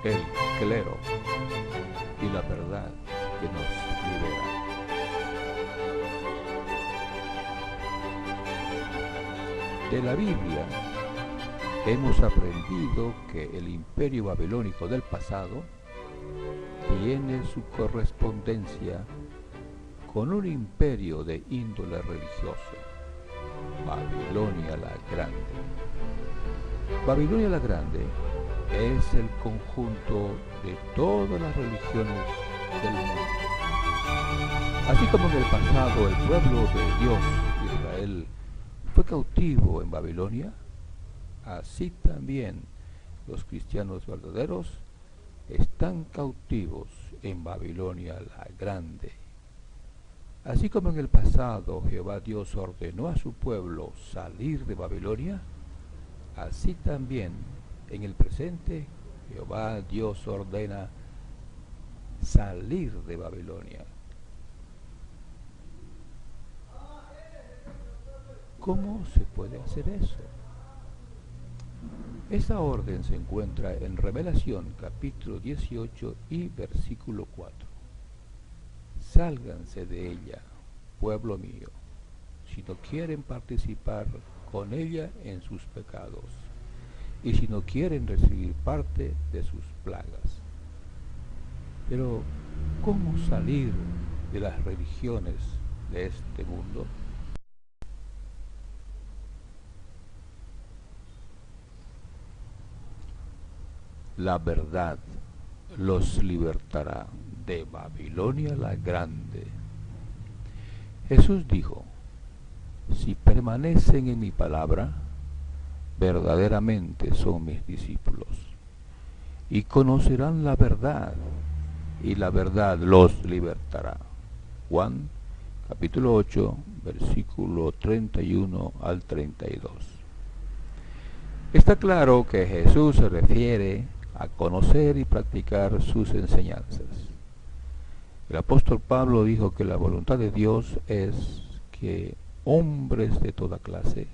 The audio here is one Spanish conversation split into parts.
el clero y la verdad que nos libera. De la Biblia hemos aprendido que el imperio babilónico del pasado tiene su correspondencia con un imperio de índole religioso, Babilonia la Grande. Babilonia la Grande es el conjunto de todas las religiones del mundo. Así como en el pasado el pueblo de Dios, Israel, fue cautivo en Babilonia, así también los cristianos verdaderos están cautivos en Babilonia la Grande. Así como en el pasado Jehová Dios ordenó a su pueblo salir de Babilonia, así también en el presente Jehová Dios ordena salir de Babilonia. ¿Cómo se puede hacer eso? Esa orden se encuentra en Revelación capítulo 18 y versículo 4. Sálganse de ella, pueblo mío, si no quieren participar con ella en sus pecados, y si no quieren recibir parte de sus plagas. Pero, ¿cómo salir de las religiones de este mundo? La verdad los libertará de Babilonia la Grande. Jesús dijo: si permanecen en mi palabra, verdaderamente son mis discípulos, y conocerán la verdad, y la verdad los libertará. Juan capítulo 8, versículo 31 al 32. Está claro que Jesús se refiere a conocer y practicar sus enseñanzas. El apóstol Pablo dijo que la voluntad de Dios es que hombres de toda clase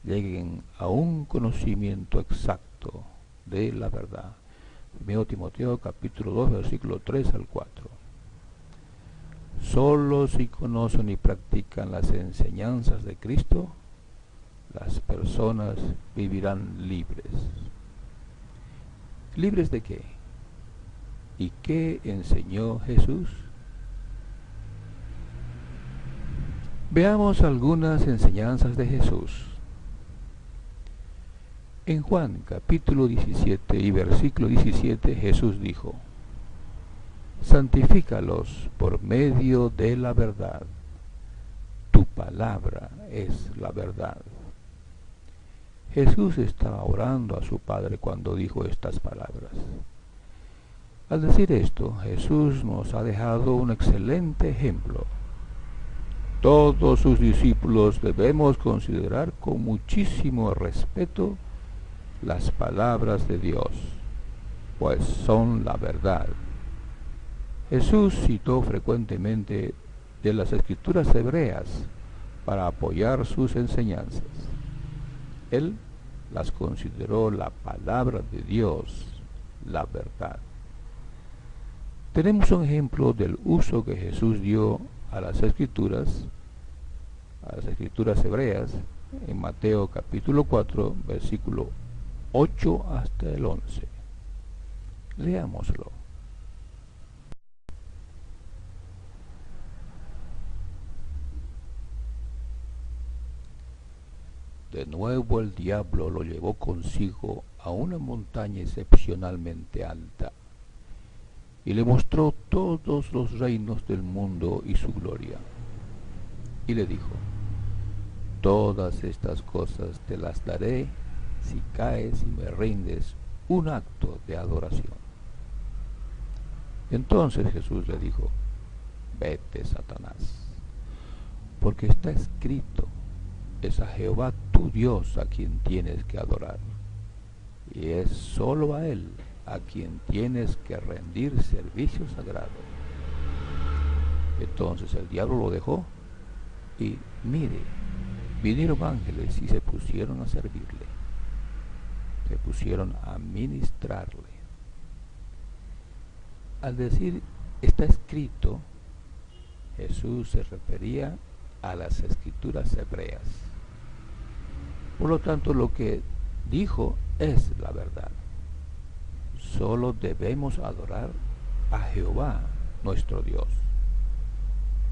lleguen a un conocimiento exacto de la verdad. 1 Timoteo capítulo 2, versículo 3 al 4. Solo si conocen y practican las enseñanzas de Cristo, las personas vivirán libres. ¿Libres de qué? ¿Y qué enseñó Jesús? Veamos algunas enseñanzas de Jesús. En Juan capítulo 17 y versículo 17 Jesús dijo: santifícalos por medio de la verdad. Tu palabra es la verdad. Jesús estaba orando a su Padre cuando dijo estas palabras. Al decir esto, Jesús nos ha dejado un excelente ejemplo. Todos sus discípulos debemos considerar con muchísimo respeto las palabras de Dios, pues son la verdad. Jesús citó frecuentemente de las escrituras hebreas para apoyar sus enseñanzas. Él las consideró la palabra de Dios, la verdad. Tenemos un ejemplo del uso que Jesús dio a las escrituras hebreas, en Mateo capítulo 4, versículo 8 hasta el 11. Leámoslo. De nuevo el diablo lo llevó consigo a una montaña excepcionalmente alta y le mostró todos los reinos del mundo y su gloria. Y le dijo: todas estas cosas te las daré si caes y me rindes un acto de adoración. Entonces Jesús le dijo: vete, Satanás, porque está escrito: es a Jehová tu Dios a quien tienes que adorar, y es solo a Él a quien tienes que rendir servicio sagrado. Entonces el diablo lo dejó, y mire, vinieron ángeles y se pusieron a servirle, se pusieron a ministrarle. Al decir está escrito, Jesús se refería a las escrituras hebreas. Por lo tanto, lo que dijo es la verdad. Solo debemos adorar a Jehová, nuestro Dios.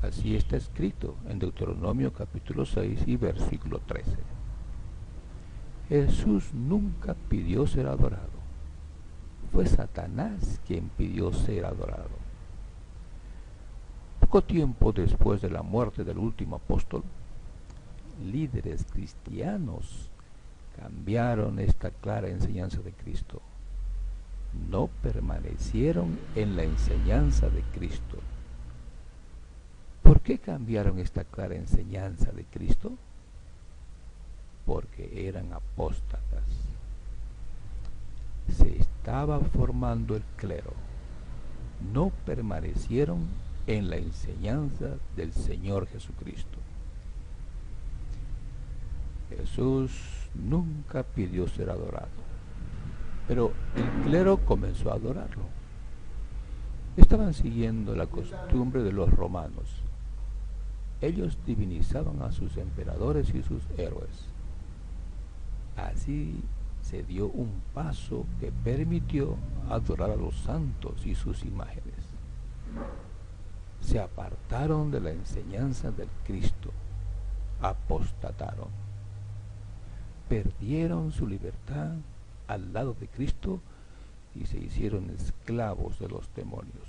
Así está escrito en Deuteronomio capítulo 6 y versículo 13. Jesús nunca pidió ser adorado. Fue Satanás quien pidió ser adorado. Poco tiempo después de la muerte del último apóstol, líderes cristianos cambiaron esta clara enseñanza de Cristo. No permanecieron en la enseñanza de Cristo. ¿Por qué cambiaron esta clara enseñanza de Cristo? Porque eran apóstatas. Se estaba formando el clero. No permanecieron en la enseñanza del Señor Jesucristo. Jesús nunca pidió ser adorado, pero el clero comenzó a adorarlo. Estaban siguiendo la costumbre de los romanos. Ellos divinizaban a sus emperadores y sus héroes. Así se dio un paso que permitió adorar a los santos y sus imágenes. Se apartaron de la enseñanza del Cristo, apostataron, perdieron su libertad al lado de Cristo y se hicieron esclavos de los demonios.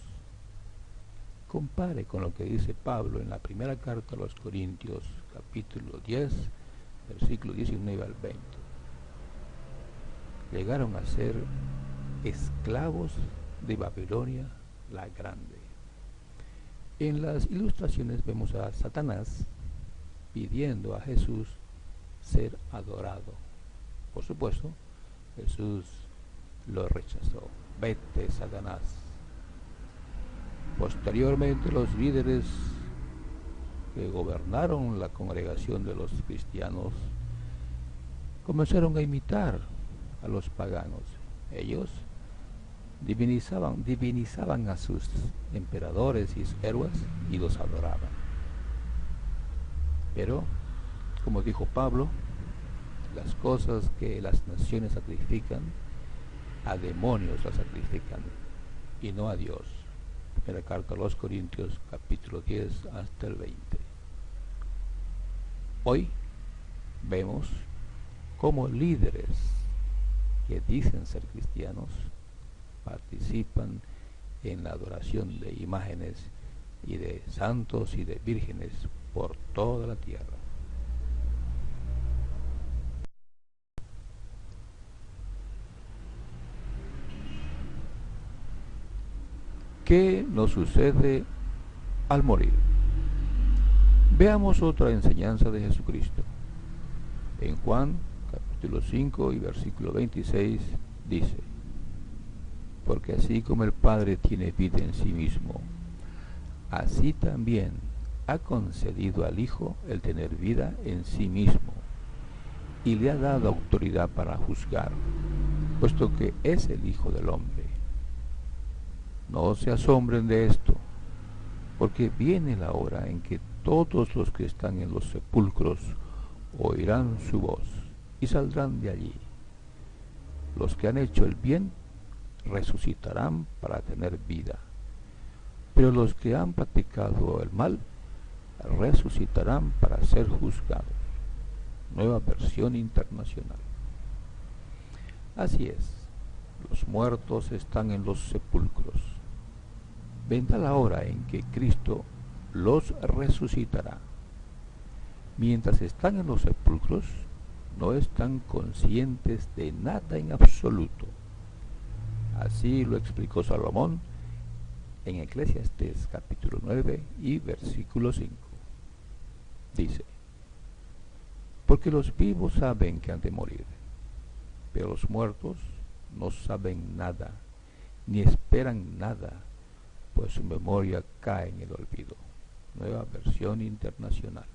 Compare con lo que dice Pablo en la primera carta a los Corintios, capítulo 10, versículo 19 al 20. Llegaron a ser esclavos de Babilonia la Grande. En las ilustraciones vemos a Satanás pidiendo a Jesús ser adorado. Por supuesto, Jesús lo rechazó. Vete, Satanás. Posteriormente, los líderes que gobernaron la congregación de los cristianos comenzaron a imitar a los paganos. Ellos divinizaban a sus emperadores y sus héroes y los adoraban. Pero, como dijo Pablo, las cosas que las naciones sacrifican, a demonios las sacrifican y no a Dios. Primera carta a los Corintios, capítulo 10 hasta el 20. Hoy vemos cómo líderes que dicen ser cristianos participan en la adoración de imágenes y de santos y de vírgenes por toda la tierra. ¿Qué nos sucede al morir? Veamos otra enseñanza de Jesucristo. En Juan, capítulo 5 y versículo 26, dice: porque así como el Padre tiene vida en sí mismo, así también ha concedido al Hijo el tener vida en sí mismo, y le ha dado autoridad para juzgar, puesto que es el Hijo del Hombre. No se asombren de esto, porque viene la hora en que todos los que están en los sepulcros oirán su voz y saldrán de allí. Los que han hecho el bien resucitarán para tener vida, pero los que han practicado el mal resucitarán para ser juzgados. Nueva versión internacional. Así es, los muertos están en los sepulcros. Vendrá la hora en que Cristo los resucitará. Mientras están en los sepulcros, no están conscientes de nada en absoluto. Así lo explicó Salomón en Eclesiastés capítulo 9 y versículo 5. Dice: porque los vivos saben que han de morir, pero los muertos no saben nada, ni esperan nada, pues su memoria cae en el olvido. Nueva versión internacional.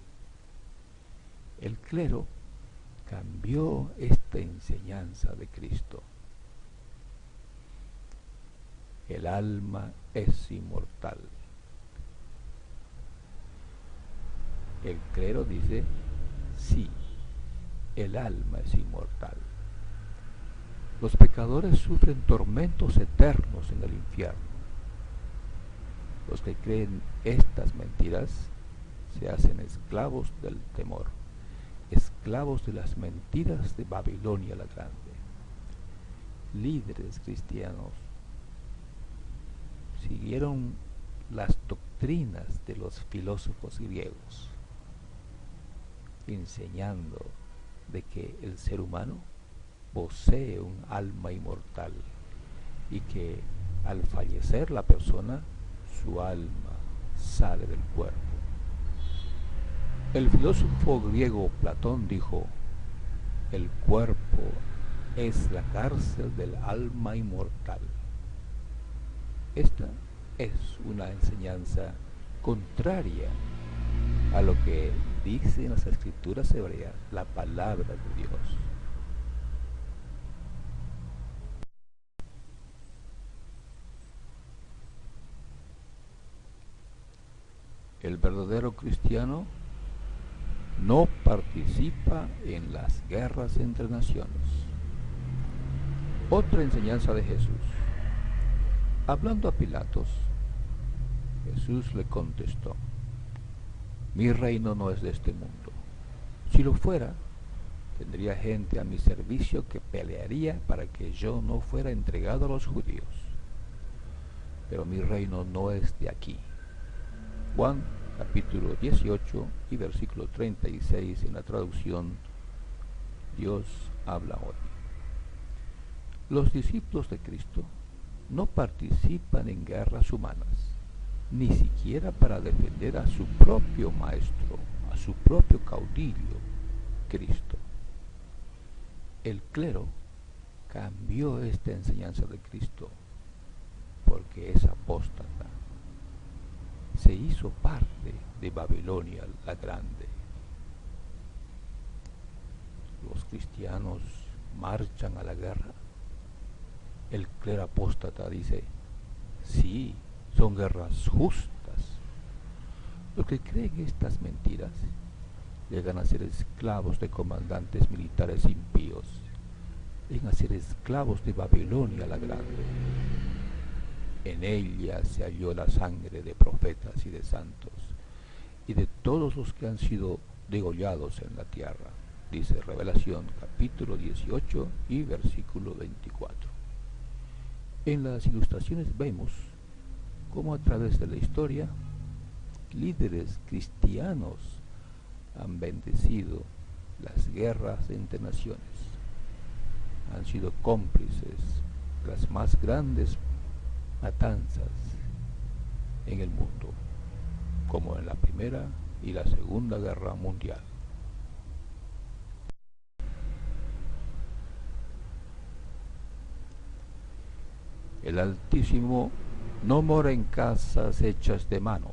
El clero cambió esta enseñanza de Cristo. el alma es inmortal. El clero dice, sí, el alma es inmortal. Los pecadores sufren tormentos eternos en el infierno. Los que creen estas mentiras se hacen esclavos del temor, esclavos de las mentiras de Babilonia la Grande. Líderes cristianos siguieron las doctrinas de los filósofos griegos, enseñando de que el ser humano posee un alma inmortal y que al fallecer la persona, su alma sale del cuerpo. El filósofo griego Platón dijo, el cuerpo es la cárcel del alma inmortal. Esta es una enseñanza contraria a lo que dice en las escrituras hebreas la palabra de Dios. El verdadero cristiano no participa en las guerras entre naciones. Otra enseñanza de Jesús. Hablando a Pilatos, Jesús le contestó, mi reino no es de este mundo. Si lo fuera, tendría gente a mi servicio que pelearía para que yo no fuera entregado a los judíos. Pero mi reino no es de aquí. Juan capítulo 18 y versículo 36 en la traducción Dios habla hoy. Los discípulos de Cristo no participan en guerras humanas, ni siquiera para defender a su propio maestro, a su propio caudillo, Cristo. El clero cambió esta enseñanza de Cristo porque es apóstata. Se hizo parte de Babilonia la Grande. Los cristianos marchan a la guerra. El clero apóstata dice, sí, son guerras justas. Los que creen estas mentiras llegan a ser esclavos de comandantes militares impíos, llegan a ser esclavos de Babilonia la Grande. En ella se halló la sangre de profetas y de santos, y de todos los que han sido degollados en la tierra, dice Revelación capítulo 18 y versículo 24. En las ilustraciones vemos cómo a través de la historia líderes cristianos han bendecido las guerras entre naciones, han sido cómplices de las más grandes matanzas en el mundo, como en la Primera y la Segunda Guerra Mundial. El Altísimo no mora en casas hechas de mano.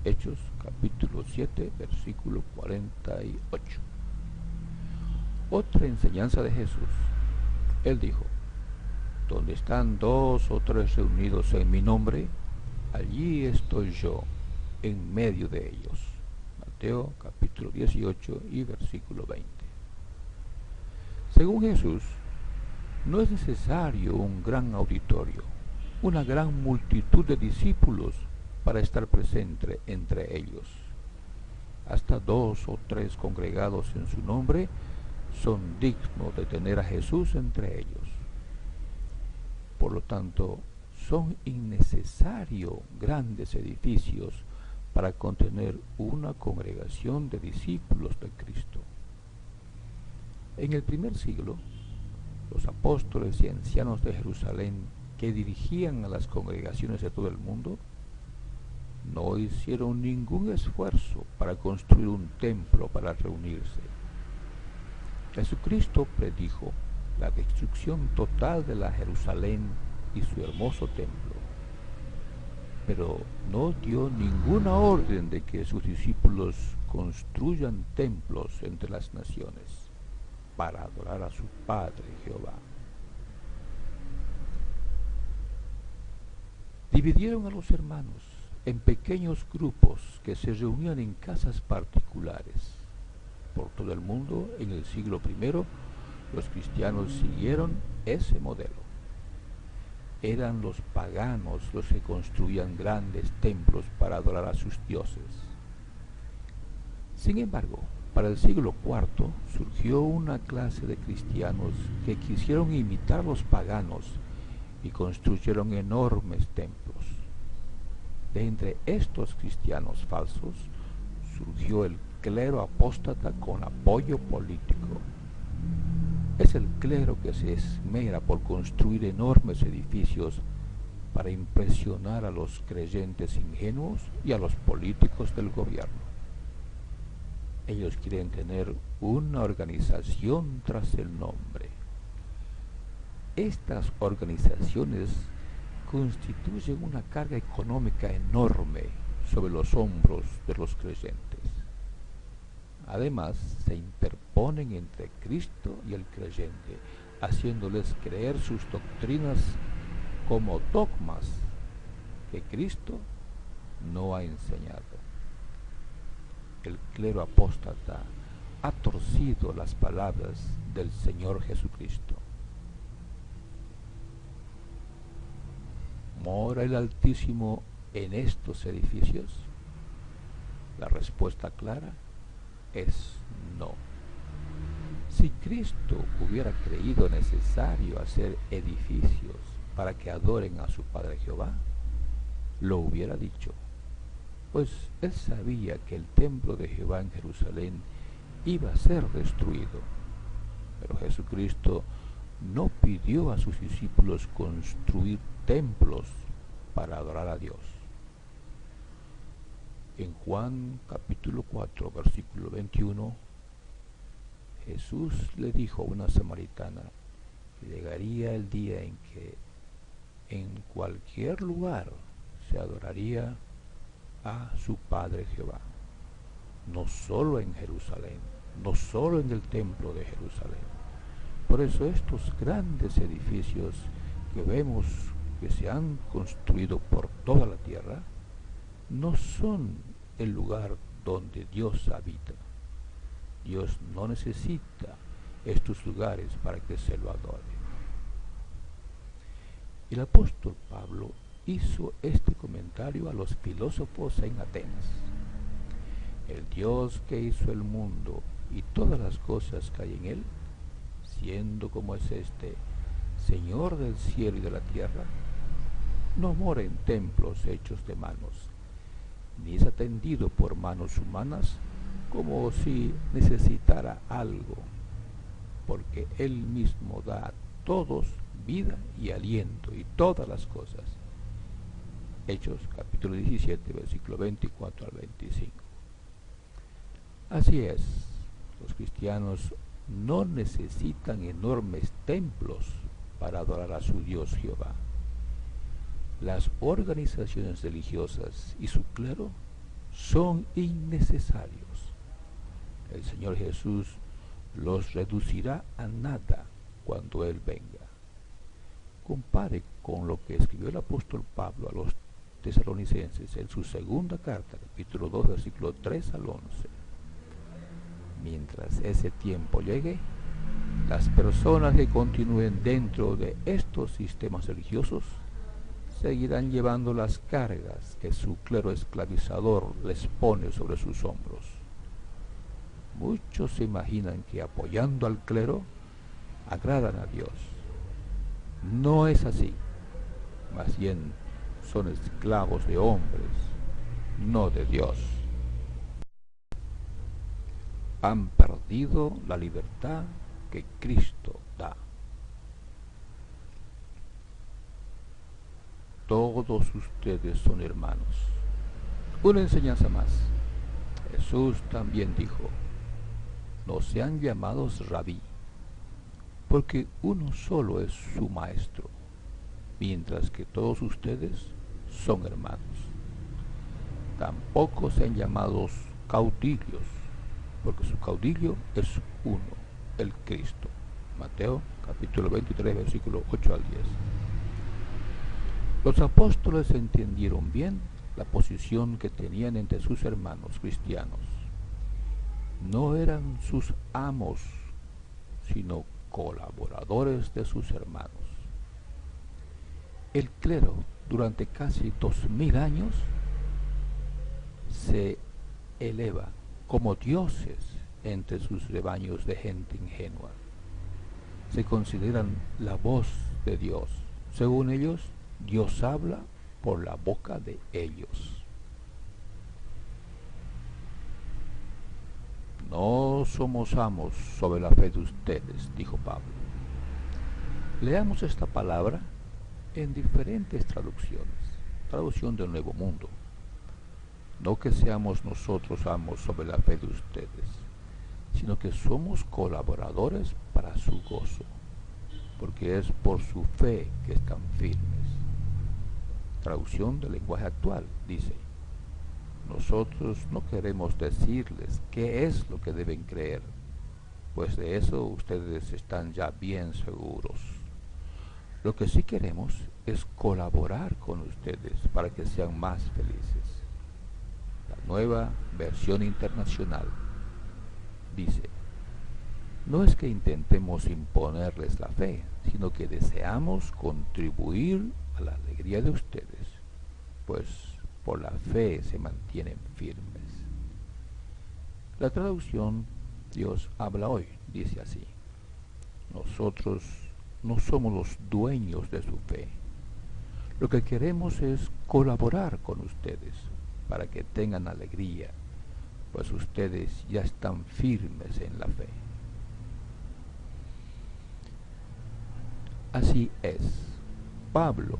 Hechos capítulo 7 versículo 48. Otra enseñanza de Jesús. Él dijo, donde están 2 o 3 reunidos en mi nombre, allí estoy yo, en medio de ellos. Mateo capítulo 18 y versículo 20. Según Jesús, no es necesario un gran auditorio, una gran multitud de discípulos para estar presente entre ellos. Hasta 2 o 3 congregados en su nombre son dignos de tener a Jesús entre ellos. Por lo tanto, son innecesarios grandes edificios para contener una congregación de discípulos de Cristo. En el primer siglo, los apóstoles y ancianos de Jerusalén que dirigían a las congregaciones de todo el mundo no hicieron ningún esfuerzo para construir un templo para reunirse. Jesucristo predijo la destrucción total de la Jerusalén y su hermoso templo, pero no dio ninguna orden de que sus discípulos construyan templos entre las naciones para adorar a su Padre Jehová. Dividieron a los hermanos en pequeños grupos que se reunían en casas particulares. Por todo el mundo, en el siglo I, los cristianos siguieron ese modelo. Eran los paganos los que construían grandes templos para adorar a sus dioses. Sin embargo, para el siglo IV surgió una clase de cristianos que quisieron imitar a los paganos y construyeron enormes templos. De entre estos cristianos falsos surgió el clero apóstata con apoyo político. Es el clero que se esmera por construir enormes edificios para impresionar a los creyentes ingenuos y a los políticos del gobierno. Ellos quieren tener una organización tras el nombre. Estas organizaciones constituyen una carga económica enorme sobre los hombros de los creyentes. Además, se interponen entre Cristo y el creyente, haciéndoles creer sus doctrinas como dogmas que Cristo no ha enseñado. El clero apóstata ha torcido las palabras del Señor Jesucristo. ¿Mora el Altísimo en estos edificios? La respuesta clara es no. Si Cristo hubiera creído necesario hacer edificios para que adoren a su Padre Jehová, lo hubiera dicho, pues él sabía que el templo de Jehová en Jerusalén iba a ser destruido. Pero Jesucristo no pidió a sus discípulos construir templos para adorar a Dios. En Juan capítulo 4, versículo 21, Jesús le dijo a una samaritana que llegaría el día en que en cualquier lugar se adoraría a su Padre Jehová, no solo en Jerusalén, no solo en el templo de Jerusalén. Por eso estos grandes edificios que vemos que se han construido por toda la tierra no son el lugar donde Dios habita. Dios no necesita estos lugares para que se lo adore. El apóstol Pablo hizo este comentario a los filósofos en Atenas. El Dios que hizo el mundo y todas las cosas que hay en él, siendo como es este, Señor del cielo y de la tierra, no mora en templos hechos de manos, ni es atendido por manos humanas como si necesitara algo, porque Él mismo da a todos vida y aliento y todas las cosas. Hechos capítulo 17, versículo 24 al 25. Así es, los cristianos no necesitan enormes templos para adorar a su Dios Jehová. Las organizaciones religiosas y su clero son innecesarios. El Señor Jesús los reducirá a nada cuando Él venga. Compare con lo que escribió el apóstol Pablo a los tesalonicenses en su segunda carta, capítulo 2, versículo 3 al 11. Mientras ese tiempo llegue, las personas que continúen dentro de estos sistemas religiosos seguirán llevando las cargas que su clero esclavizador les pone sobre sus hombros. Muchos se imaginan que apoyando al clero agradan a Dios. No es así. Más bien son esclavos de hombres, no de Dios. Han perdido la libertad que Cristo da. Todos ustedes son hermanos. Una enseñanza más. Jesús también dijo, no sean llamados rabí, porque uno solo es su maestro, mientras que todos ustedes son hermanos. Tampoco sean llamados caudillos, porque su caudillo es uno, el Cristo. Mateo capítulo 23, versículo 8 al 10. Los apóstoles entendieron bien la posición que tenían entre sus hermanos cristianos. No eran sus amos, sino colaboradores de sus hermanos. El clero, durante casi 2000 años, se eleva como dioses entre sus rebaños de gente ingenua. Se consideran la voz de Dios. Según ellos, Dios habla por la boca de ellos. No somos amos sobre la fe de ustedes, dijo Pablo. Leamos esta palabra en diferentes traducciones. Traducción del Nuevo Mundo. No que seamos nosotros amos sobre la fe de ustedes, sino que somos colaboradores para su gozo, porque es por su fe que están firmes. Traducción del lenguaje actual dice: nosotros no queremos decirles qué es lo que deben creer, pues de eso ustedes están ya bien seguros. Lo que sí queremos es colaborar con ustedes para que sean más felices. La Nueva Versión Internacional dice: no es que intentemos imponerles la fe, sino que deseamos contribuir a la alegría de ustedes, pues por la fe se mantienen firmes. La traducción Dios habla hoy dice así: nosotros no somos los dueños de su fe. Lo que queremos es colaborar con ustedes para que tengan alegría, pues ustedes ya están firmes en la fe. Así es, Pablo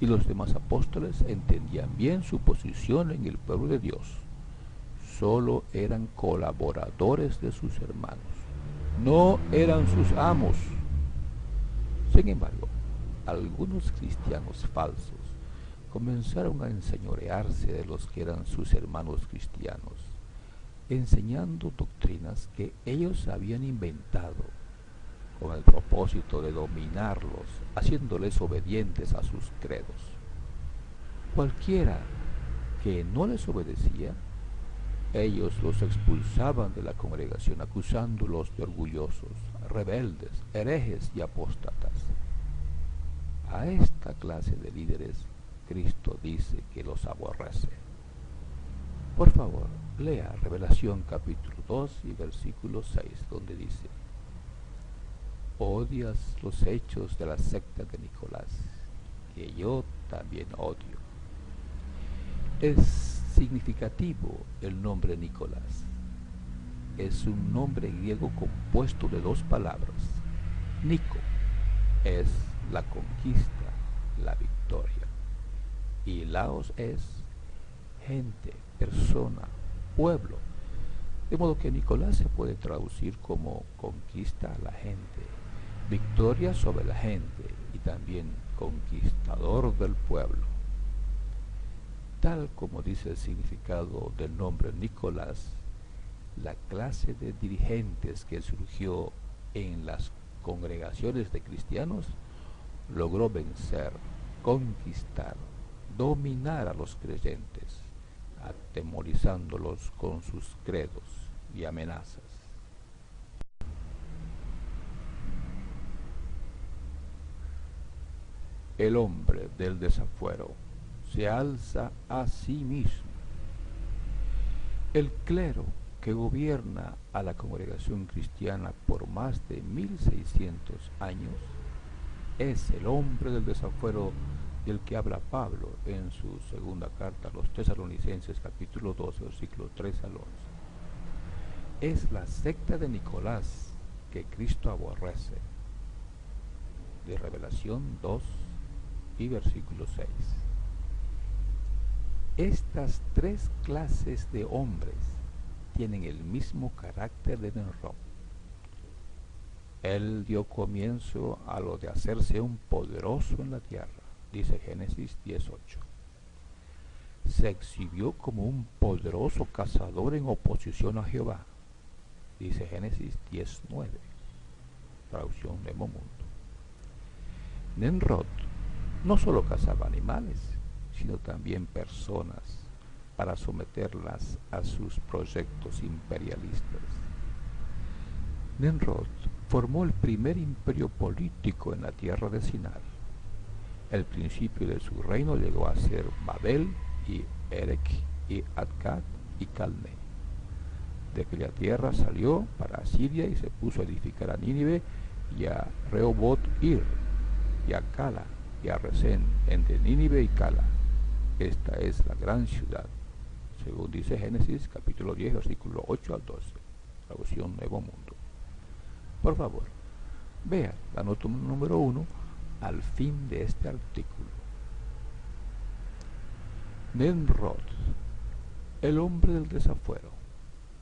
y los demás apóstoles entendían bien su posición en el pueblo de Dios. Solo eran colaboradores de sus hermanos, no eran sus amos. Sin embargo, algunos cristianos falsos comenzaron a enseñorearse de los que eran sus hermanos cristianos, enseñando doctrinas que ellos habían inventado con el propósito de dominarlos, haciéndoles obedientes a sus credos. Cualquiera que no les obedecía, ellos los expulsaban de la congregación, acusándolos de orgullosos, rebeldes, herejes y apóstatas. A esta clase de líderes, Cristo dice que los aborrece. Por favor, lea Revelación capítulo 2 y versículo 6, donde dice: odias los hechos de la secta de Nicolás, que yo también odio. Es significativo el nombre Nicolás. Es un nombre griego compuesto de dos palabras. Nico es la conquista, la victoria, y Laos es gente, persona, pueblo. De modo que Nicolás se puede traducir como conquista a la gente, victoria sobre la gente y también conquistador del pueblo. Tal como dice el significado del nombre Nicolás, la clase de dirigentes que surgió en las congregaciones de cristianos logró vencer, conquistar, dominar a los creyentes, atemorizándolos con sus credos y amenazas. El hombre del desafuero se alza a sí mismo. El clero que gobierna a la congregación cristiana por más de 1600 años es el hombre del desafuero del que habla Pablo en su segunda carta a los Tesalonicenses capítulo 2 versículo 3 al 11. Es la secta de Nicolás que Cristo aborrece. De Revelación 2 y versículo 6. Estas tres clases de hombres tienen el mismo carácter de Nimrod. Él dio comienzo a lo de hacerse un poderoso en la tierra, dice Génesis 10:8. Se exhibió como un poderoso cazador en oposición a Jehová, dice Génesis 10:9, traducción Nuevo Mundo. Nimrod No solo cazaba animales, sino también personas para someterlas a sus proyectos imperialistas. Nimrod formó el primer imperio político en la tierra de Sinar. El principio de su reino llegó a ser Babel y Erech y Akkad y Calne. De aquella tierra salió para Asiria y se puso a edificar a Nínive y a Rehoboth Ir y a Cala y a Resén entre Nínive y Cala. Esta es la gran ciudad, según dice Génesis capítulo 10 versículo 8 al 12, traducción Nuevo Mundo. Por favor, vea la nota número 1 al fin de este artículo. Nimrod, el hombre del desafuero,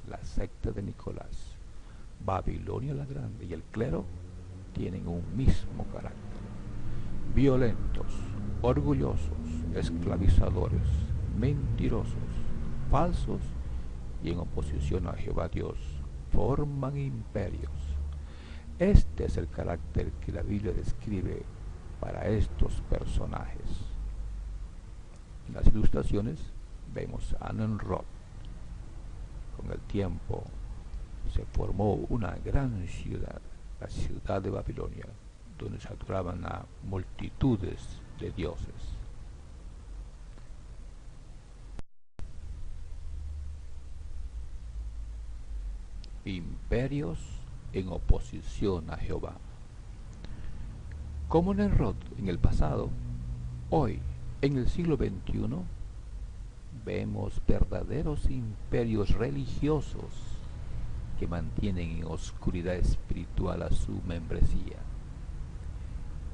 la secta de Nicolás, Babilonia la Grande y el clero tienen un mismo carácter: violentos, orgullosos, esclavizadores, mentirosos, falsos y en oposición a Jehová Dios, forman imperios. Este es el carácter que la Biblia describe para estos personajes. En las ilustraciones vemos a Nimrod. Con el tiempo se formó una gran ciudad, la ciudad de Babilonia, donde se adoraban a multitudes de dioses. Imperios en oposición a Jehová. Como Nimrod en el pasado, hoy, en el siglo XXI, vemos verdaderos imperios religiosos que mantienen en oscuridad espiritual a su membresía.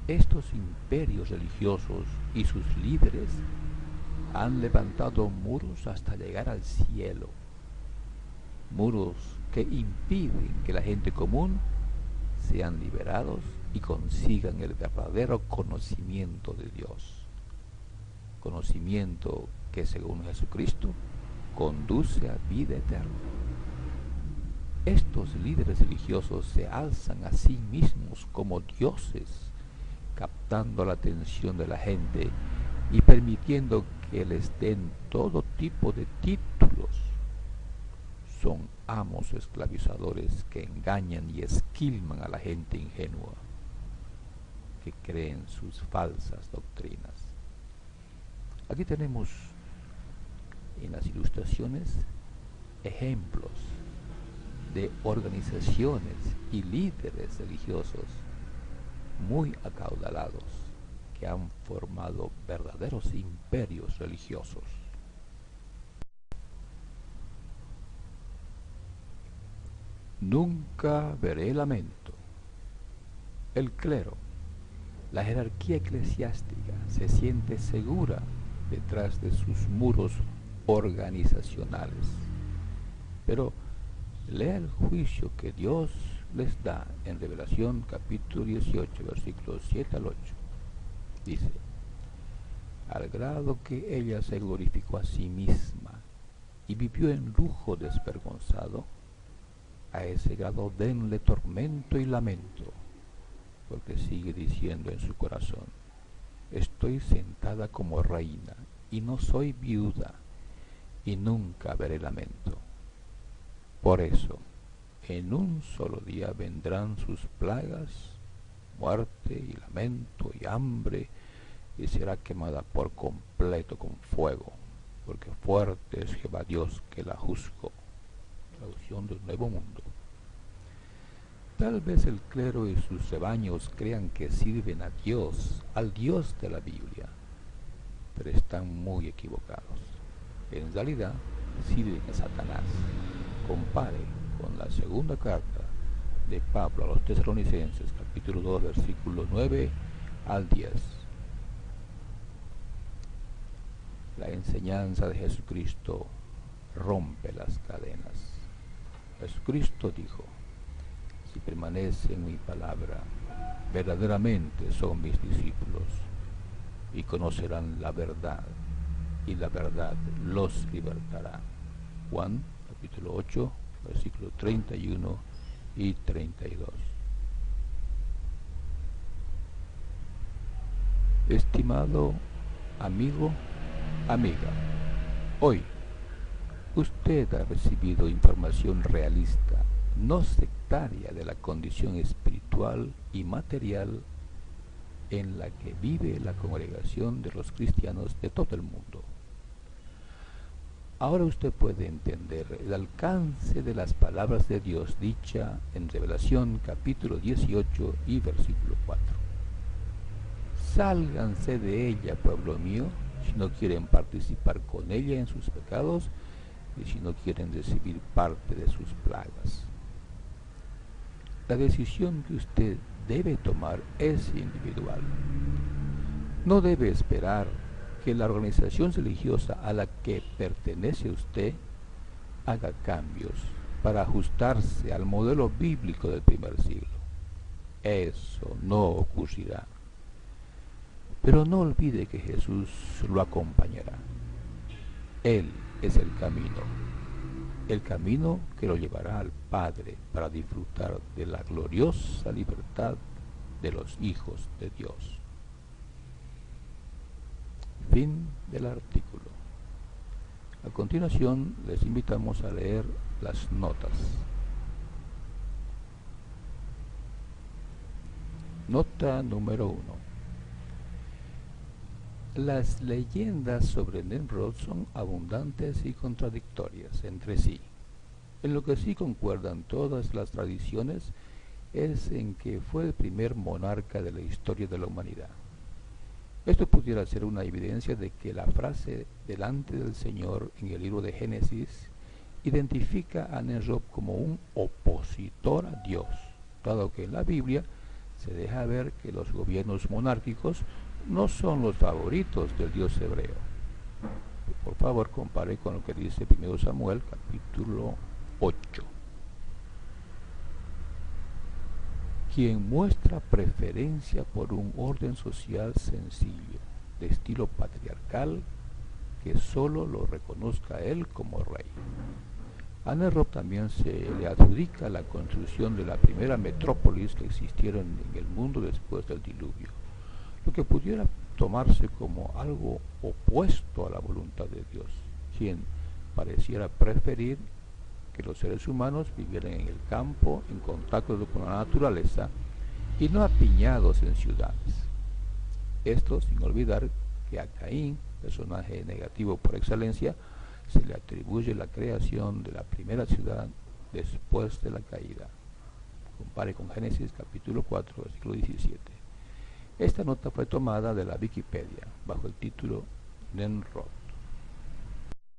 Estos imperios religiosos y sus líderes han levantado muros hasta llegar al cielo, muros que impiden que la gente común sean liberados y consigan el verdadero conocimiento de Dios, conocimiento que según Jesucristo conduce a vida eterna. Estos líderes religiosos se alzan a sí mismos como dioses, captando la atención de la gente y permitiendo que les den todo tipo de títulos. Son amos esclavizadores que engañan y esquilman a la gente ingenua que cree en sus falsas doctrinas. Aquí tenemos en las ilustraciones ejemplos de organizaciones y líderes religiosos muy acaudalados que han formado verdaderos imperios religiosos. Nunca veré lamento. El clero, la jerarquía eclesiástica, se siente segura detrás de sus muros organizacionales. Pero lea el juicio que Dios les da en Revelación capítulo 18, versículos 7 al 8. Dice: al grado que ella se glorificó a sí misma y vivió en lujo desvergonzado, a ese grado denle tormento y lamento, porque sigue diciendo en su corazón: estoy sentada como reina y no soy viuda y nunca veré lamento. Por eso, en un solo día vendrán sus plagas, muerte y lamento y hambre, y será quemada por completo con fuego, porque fuerte es Jehová Dios que la juzgó. Traducción del Nuevo Mundo. Tal vez el clero y sus rebaños crean que sirven a Dios, al Dios de la Biblia, pero están muy equivocados. En realidad, sirven a Satanás. Compare con la segunda carta de Pablo a los Tesalonicenses, capítulo 2, versículos 9 al 10. La enseñanza de Jesucristo rompe las cadenas. Jesucristo dijo: si permanecen en mi palabra, verdaderamente son mis discípulos y conocerán la verdad, y la verdad los libertará. Juan capítulo 8, versículos 31 y 32. Estimado amigo, amiga, hoy usted ha recibido información realista, no sectaria, de la condición espiritual y material en la que vive la congregación de los cristianos de todo el mundo. Ahora usted puede entender el alcance de las palabras de Dios dicha en Revelación capítulo 18 y versículo 4. Sálganse de ella, pueblo mío, si no quieren participar con ella en sus pecados y si no quieren recibir parte de sus plagas. La decisión que usted debe tomar es individual. No debe esperar que la organización religiosa a la que pertenece usted haga cambios para ajustarse al modelo bíblico del primer siglo. Eso no ocurrirá. Pero no olvide que Jesús lo acompañará. Él es el camino que lo llevará al Padre para disfrutar de la gloriosa libertad de los hijos de Dios. Fin del artículo. A continuación les invitamos a leer las notas. Nota número 1. Las leyendas sobre Nimrod son abundantes y contradictorias entre sí. En lo que sí concuerdan todas las tradiciones es en que fue el primer monarca de la historia de la humanidad. Esto pudiera ser una evidencia de que la frase delante del Señor en el libro de Génesis identifica a Nimrod como un opositor a Dios, dado que en la Biblia se deja ver que los gobiernos monárquicos no son los favoritos del Dios hebreo. Por favor, compare con lo que dice 1 Samuel capítulo 8. Quien muestra preferencia por un orden social sencillo, de estilo patriarcal, que solo lo reconozca él como rey. A Nimrod también se le adjudica la construcción de la primera metrópolis que existieron en el mundo después del diluvio, lo que pudiera tomarse como algo opuesto a la voluntad de Dios, quien pareciera preferir que los seres humanos vivieran en el campo, en contacto con la naturaleza, y no apiñados en ciudades. Esto sin olvidar que a Caín, personaje negativo por excelencia, se le atribuye la creación de la primera ciudad después de la caída. Compare con Génesis capítulo 4, versículo 17. Esta nota fue tomada de la Wikipedia bajo el título Nimrod.